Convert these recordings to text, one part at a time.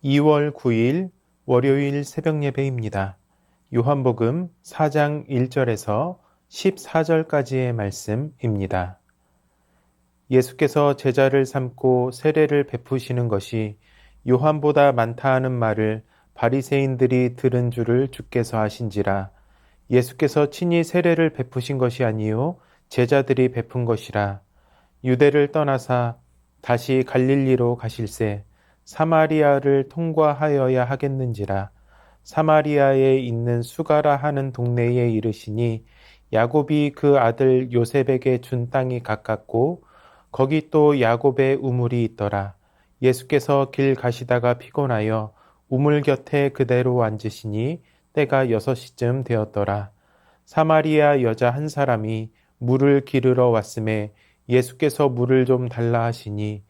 2월 9일 월요일 새벽 예배입니다. 요한복음 4장 1절에서 14절까지의 말씀입니다. 예수께서 제자를 삼고 세례를 베푸시는 것이 요한보다 많다 하는 말을 바리새인들이 들은 줄을 주께서 아신지라. 예수께서 친히 세례를 베푸신 것이 아니요 제자들이 베푼 것이라. 유대를 떠나사 다시 갈릴리로 가실새 사마리아를 통과하여야 하겠는지라. 사마리아에 있는 수가라 하는 동네에 이르시니 야곱이 그 아들 요셉에게 준 땅이 가깝고 거기 또 야곱의 우물이 있더라. 예수께서 길 가시다가 피곤하여 우물 곁에 그대로 앉으시니 때가 6시쯤 되었더라. 사마리아 여자 한 사람이 물을 기르러 왔음에 예수께서 물을 좀 달라 하시니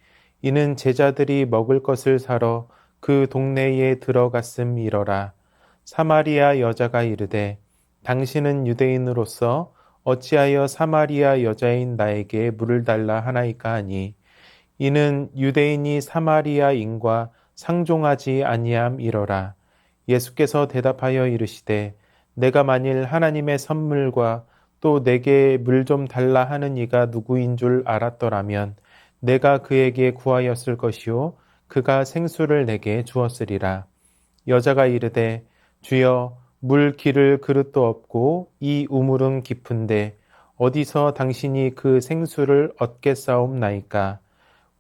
이는 제자들이 먹을 것을 사러 그 동네에 들어갔음이러라. 사마리아 여자가 이르되 당신은 유대인으로서 어찌하여 사마리아 여자인 나에게 물을 달라 하나이까 하니 이는 유대인이 사마리아인과 상종하지 아니함이러라. 예수께서 대답하여 이르시되 내가 만일 하나님의 선물과 또 내게 물 좀 달라 하는 이가 누구인 줄 알았더라면 내가 그에게 구하였을 것이요 그가 생수를 내게 주었으리라. 여자가 이르되 주여 물 기를 그릇도 없고 이 우물은 깊은데 어디서 당신이 그 생수를 얻겠사옵나이까.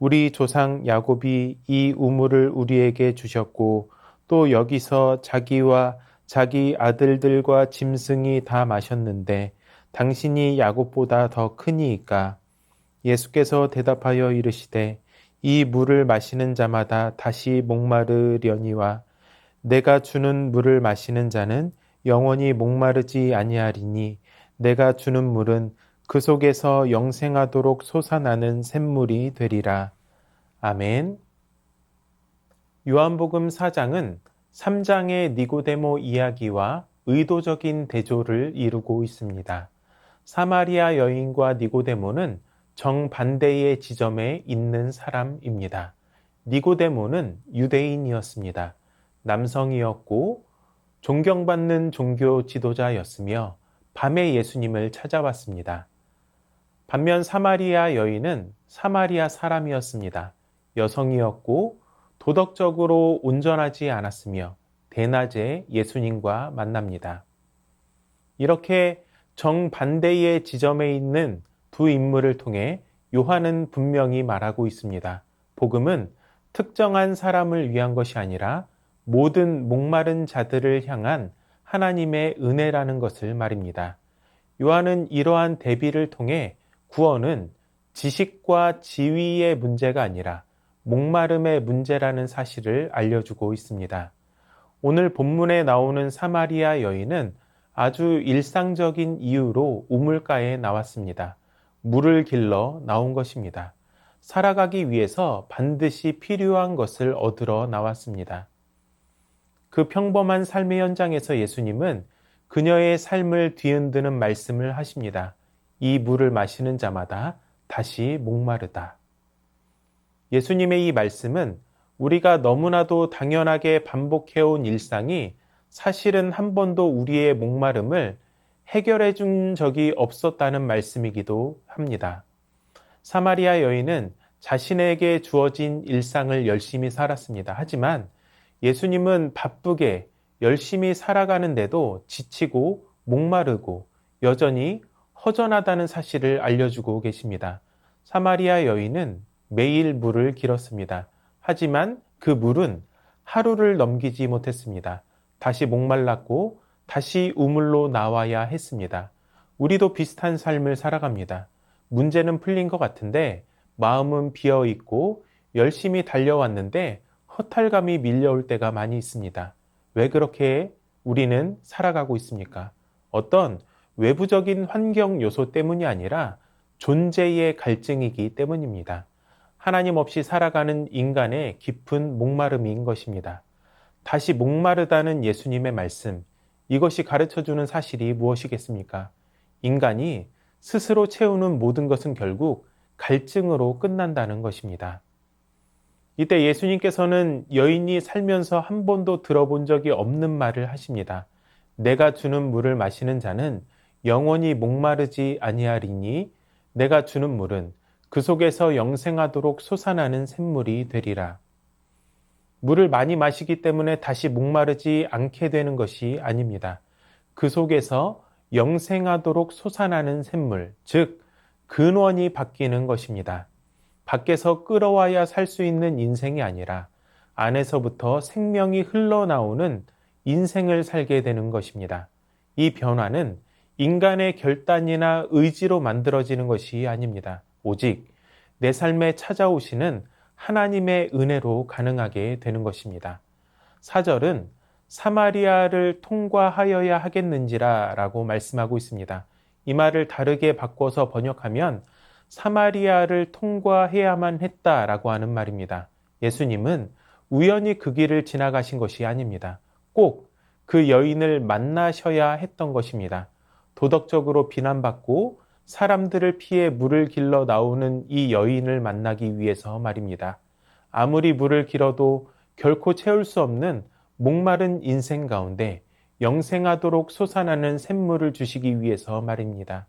우리 조상 야곱이 이 우물을 우리에게 주셨고 또 여기서 자기와 자기 아들들과 짐승이 다 마셨는데 당신이 야곱보다 더 크니이까. 예수께서 대답하여 이르시되 이 물을 마시는 자마다 다시 목마르려니와 내가 주는 물을 마시는 자는 영원히 목마르지 아니하리니 내가 주는 물은 그 속에서 영생하도록 솟아나는 샘물이 되리라. 아멘. 요한복음 4장은 3장의 니고데모 이야기와 의도적인 대조를 이루고 있습니다. 사마리아 여인과 니고데모는 정반대의 지점에 있는 사람입니다. 니고데모는 유대인이었습니다. 남성이었고 존경받는 종교 지도자였으며 밤에 예수님을 찾아왔습니다. 반면 사마리아 여인은 사마리아 사람이었습니다. 여성이었고 도덕적으로 온전하지 않았으며 대낮에 예수님과 만납니다. 이렇게 정반대의 지점에 있는 두 인물을 통해 요한은 분명히 말하고 있습니다. 복음은 특정한 사람을 위한 것이 아니라 모든 목마른 자들을 향한 하나님의 은혜라는 것을 말입니다. 요한은 이러한 대비를 통해 구원은 지식과 지위의 문제가 아니라 목마름의 문제라는 사실을 알려주고 있습니다. 오늘 본문에 나오는 사마리아 여인은 아주 일상적인 이유로 우물가에 나왔습니다. 물을 길러 나온 것입니다. 살아가기 위해서 반드시 필요한 것을 얻으러 나왔습니다. 그 평범한 삶의 현장에서 예수님은 그녀의 삶을 뒤흔드는 말씀을 하십니다. 이 물을 마시는 자마다 다시 목마르다. 예수님의 이 말씀은 우리가 너무나도 당연하게 반복해온 일상이 사실은 한 번도 우리의 목마름을 해결해 준 적이 없었다는 말씀이기도 합니다. 사마리아 여인은 자신에게 주어진 일상을 열심히 살았습니다. 하지만 예수님은 바쁘게 열심히 살아가는데도 지치고 목마르고 여전히 허전하다는 사실을 알려주고 계십니다. 사마리아 여인은 매일 물을 길었습니다. 하지만 그 물은 하루를 넘기지 못했습니다. 다시 목말랐고 다시 우물로 나와야 했습니다. 우리도 비슷한 삶을 살아갑니다. 문제는 풀린 것 같은데 마음은 비어 있고 열심히 달려왔는데 허탈감이 밀려올 때가 많이 있습니다. 왜 그렇게 우리는 살아가고 있습니까? 어떤 외부적인 환경 요소 때문이 아니라 존재의 갈증이기 때문입니다. 하나님 없이 살아가는 인간의 깊은 목마름인 것입니다. 다시 목마르다는 예수님의 말씀, 이것이 가르쳐주는 사실이 무엇이겠습니까? 인간이 스스로 채우는 모든 것은 결국 갈증으로 끝난다는 것입니다. 이때 예수님께서는 여인이 살면서 한 번도 들어본 적이 없는 말을 하십니다. 내가 주는 물을 마시는 자는 영원히 목마르지 아니하리니 내가 주는 물은 그 속에서 영생하도록 솟아나는 샘물이 되리라. 물을 많이 마시기 때문에 다시 목마르지 않게 되는 것이 아닙니다. 그 속에서 영생하도록 솟아나는 샘물, 즉 근원이 바뀌는 것입니다. 밖에서 끌어와야 살 수 있는 인생이 아니라 안에서부터 생명이 흘러나오는 인생을 살게 되는 것입니다. 이 변화는 인간의 결단이나 의지로 만들어지는 것이 아닙니다. 오직 내 삶에 찾아오시는 하나님의 은혜로 가능하게 되는 것입니다. 4절은 사마리아를 통과하여야 하겠는지라 라고 말씀하고 있습니다. 이 말을 다르게 바꿔서 번역하면 사마리아를 통과해야만 했다라고 하는 말입니다. 예수님은 우연히 그 길을 지나가신 것이 아닙니다. 꼭 그 여인을 만나셔야 했던 것입니다. 도덕적으로 비난받고 사람들을 피해 물을 길러 나오는 이 여인을 만나기 위해서 말입니다. 아무리 물을 길어도 결코 채울 수 없는 목마른 인생 가운데 영생하도록 솟아나는 샘물을 주시기 위해서 말입니다.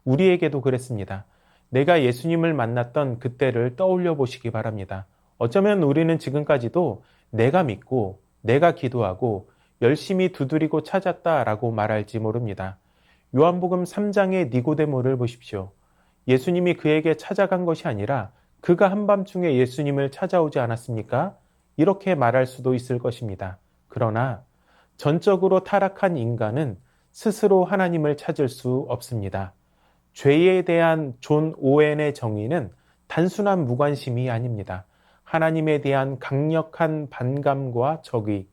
우리에게도 그랬습니다. 내가 예수님을 만났던 그때를 떠올려 보시기 바랍니다. 어쩌면 우리는 지금까지도 내가 믿고 내가 기도하고 열심히 두드리고 찾았다라고 말할지 모릅니다. 요한복음 3장의 니고데모를 보십시오. 예수님이 그에게 찾아간 것이 아니라 그가 한밤중에 예수님을 찾아오지 않았습니까? 이렇게 말할 수도 있을 것입니다. 그러나 전적으로 타락한 인간은 스스로 하나님을 찾을 수 없습니다. 죄에 대한 존 오웬의 정의는 단순한 무관심이 아닙니다. 하나님에 대한 강력한 반감과 적의,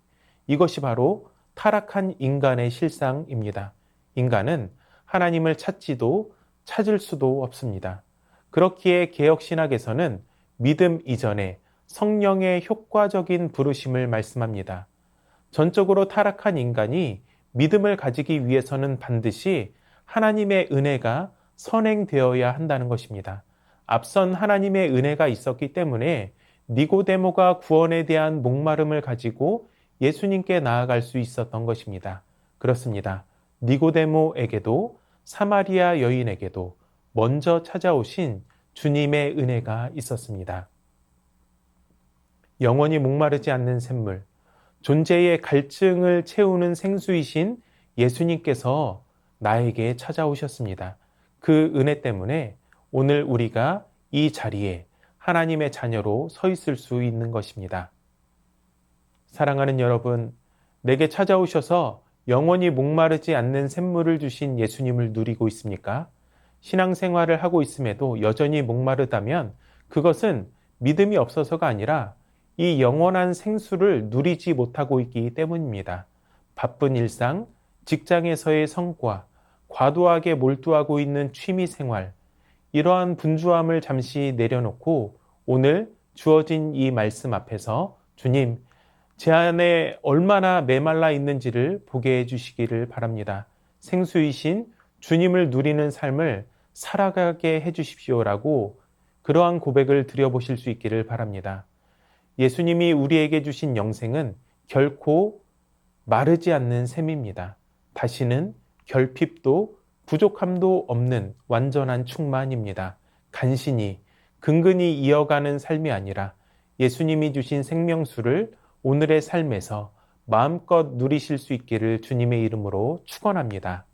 이것이 바로 타락한 인간의 실상입니다. 인간은 하나님을 찾지도 찾을 수도 없습니다. 그렇기에 개혁신학에서는 믿음 이전에 성령의 효과적인 부르심을 말씀합니다. 전적으로 타락한 인간이 믿음을 가지기 위해서는 반드시 하나님의 은혜가 선행되어야 한다는 것입니다. 앞선 하나님의 은혜가 있었기 때문에 니고데모가 구원에 대한 목마름을 가지고 예수님께 나아갈 수 있었던 것입니다. 그렇습니다. 니고데모에게도 사마리아 여인에게도 먼저 찾아오신 주님의 은혜가 있었습니다. 영원히 목마르지 않는 샘물, 존재의 갈증을 채우는 생수이신 예수님께서 나에게 찾아오셨습니다. 그 은혜 때문에 오늘 우리가 이 자리에 하나님의 자녀로 서 있을 수 있는 것입니다. 사랑하는 여러분, 내게 찾아오셔서 영원히 목마르지 않는 샘물을 주신 예수님을 누리고 있습니까? 신앙생활을 하고 있음에도 여전히 목마르다면 그것은 믿음이 없어서가 아니라 이 영원한 생수를 누리지 못하고 있기 때문입니다. 바쁜 일상, 직장에서의 성과, 과도하게 몰두하고 있는 취미생활, 이러한 분주함을 잠시 내려놓고 오늘 주어진 이 말씀 앞에서 주님, 제 안에 얼마나 메말라 있는지를 보게 해주시기를 바랍니다. 생수이신 주님을 누리는 삶을 살아가게 해주십시오라고 그러한 고백을 드려보실 수 있기를 바랍니다. 예수님이 우리에게 주신 영생은 결코 마르지 않는 셈입니다. 다시는 결핍도 부족함도 없는 완전한 충만입니다. 간신히 근근히 이어가는 삶이 아니라 예수님이 주신 생명수를 오늘의 삶에서 마음껏 누리실 수 있기를 주님의 이름으로 축원합니다.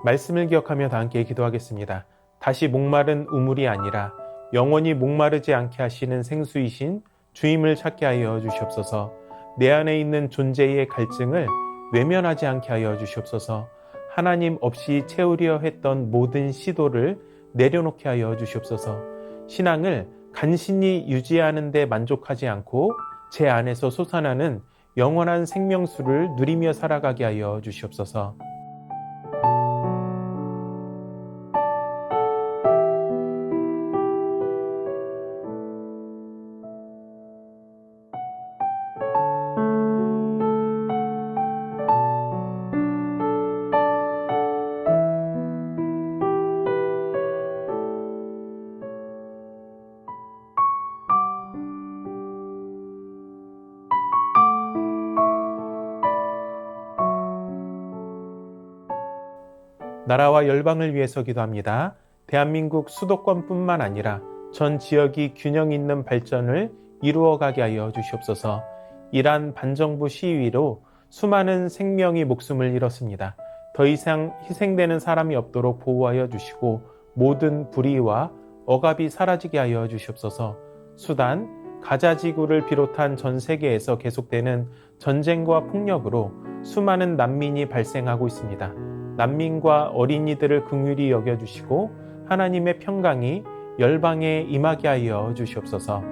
말씀을 기억하며 다 함께 기도하겠습니다. 다시 목마른 우물이 아니라 영원히 목마르지 않게 하시는 생수이신 주임을 찾게 하여 주시옵소서. 내 안에 있는 존재의 갈증을 외면하지 않게 하여 주시옵소서. 하나님 없이 채우려 했던 모든 시도를 내려놓게 하여 주시옵소서. 신앙을 간신히 유지하는 데 만족하지 않고 제 안에서 솟아나는 영원한 생명수를 누리며 살아가게 하여 주시옵소서. 나라와 열방을 위해서 기도합니다. 대한민국 수도권뿐만 아니라 전 지역이 균형 있는 발전을 이루어가게 하여 주시옵소서. 이란 반정부 시위로 수많은 생명이 목숨을 잃었습니다. 더 이상 희생되는 사람이 없도록 보호하여 주시고 모든 불의와 억압이 사라지게 하여 주시옵소서. 수단, 가자 지구를 비롯한 전 세계에서 계속되는 전쟁과 폭력으로 수많은 난민이 발생하고 있습니다. 난민과 어린이들을 긍휼히 여겨주시고 하나님의 평강이 열방에 임하게 하여 주시옵소서.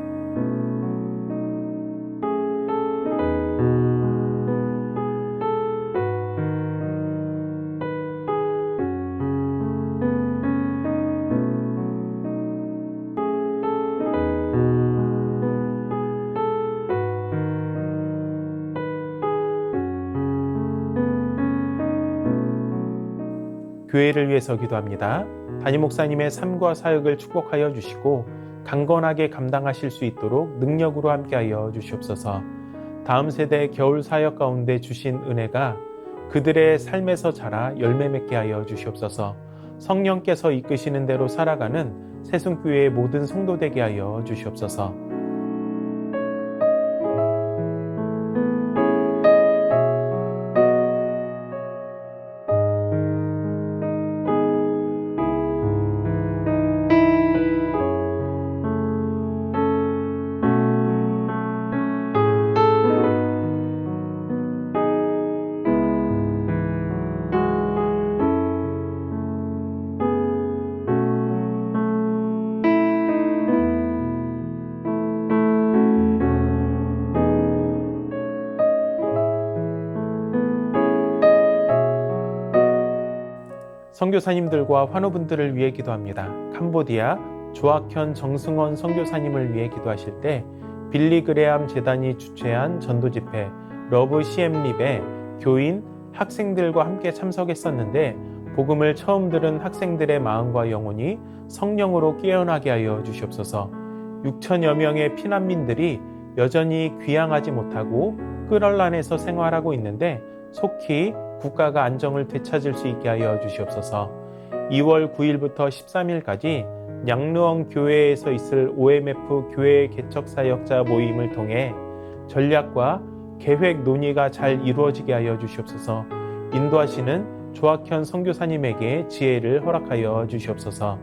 교회를 위해서 기도합니다. 담임 목사님의 삶과 사역을 축복하여 주시고 강건하게 감당하실 수 있도록 능력으로 함께하여 주시옵소서. 다음 세대 겨울 사역 가운데 주신 은혜가 그들의 삶에서 자라 열매 맺게 하여 주시옵소서. 성령께서 이끄시는 대로 살아가는 새순교회의 모든 성도 되게 하여 주시옵소서. 선교사님들과 환우분들을 위해 기도합니다. 캄보디아 조학현 정승원 선교사님을 위해 기도하실 때 빌리 그레암 재단이 주최한 전도집회 러브 CM립에 교인, 학생들과 함께 참석했었는데 복음을 처음 들은 학생들의 마음과 영혼이 성령으로 깨어나게 하여 주시옵소서. 6천여 명의 피난민들이 여전히 귀향하지 못하고 끌얼란에서 생활하고 있는데 속히 국가가 안정을 되찾을 수 있게 하여 주시옵소서. 2월 9일부터 13일까지 냥르엉 교회에서 있을 OMF 교회 개척 사역자 모임을 통해 전략과 계획 논의가 잘 이루어지게 하여 주시옵소서. 인도하시는 조학현 선교사님에게 지혜를 허락하여 주시옵소서.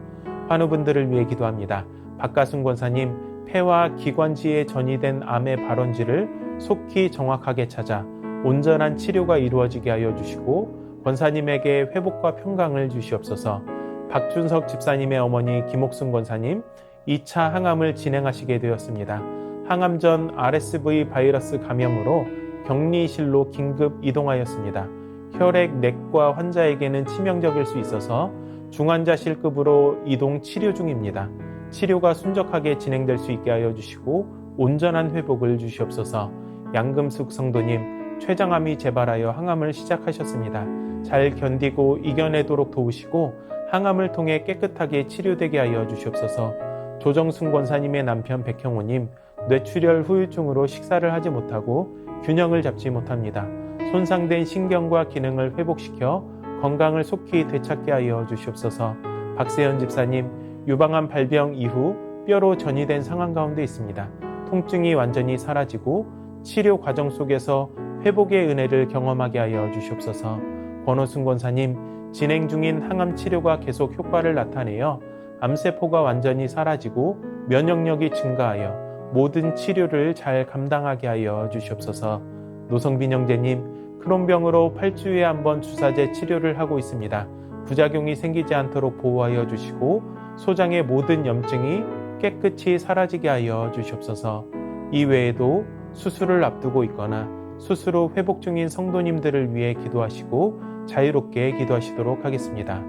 환우분들을 위해 기도합니다. 박가순 권사님, 폐와 기관지에 전이된 암의 발원지를 속히 정확하게 찾아 온전한 치료가 이루어지게 하여 주시고 권사님에게 회복과 평강을 주시옵소서. 박준석 집사님의 어머니 김옥순 권사님 2차 항암을 진행하시게 되었습니다. 항암 전 RSV 바이러스 감염으로 격리실로 긴급 이동하였습니다. 혈액 내과 환자에게는 치명적일 수 있어서 중환자실급으로 이동 치료 중입니다. 치료가 순적하게 진행될 수 있게 하여 주시고 온전한 회복을 주시옵소서. 양금숙 성도님, 췌장암이 재발하여 항암을 시작하셨습니다. 잘 견디고 이겨내도록 도우시고 항암을 통해 깨끗하게 치료되게 하여 주시옵소서. 조정순 권사님의 남편 백형호님, 뇌출혈 후유증으로 식사를 하지 못하고 균형을 잡지 못합니다. 손상된 신경과 기능을 회복시켜 건강을 속히 되찾게 하여 주시옵소서. 박세현 집사님, 유방암 발병 이후 뼈로 전이된 상황 가운데 있습니다. 통증이 완전히 사라지고 치료 과정 속에서 회복의 은혜를 경험하게 하여 주시옵소서. 권호순 권사님, 진행 중인 항암 치료가 계속 효과를 나타내어 암세포가 완전히 사라지고 면역력이 증가하여 모든 치료를 잘 감당하게 하여 주시옵소서. 노성빈 형제님, 크론병으로 8주에 한 번 주사제 치료를 하고 있습니다. 부작용이 생기지 않도록 보호하여 주시고 소장의 모든 염증이 깨끗이 사라지게 하여 주시옵소서. 이 외에도 수술을 앞두고 있거나 수술 후 회복 중인 성도님들을 위해 기도하시고 자유롭게 기도하시도록 하겠습니다.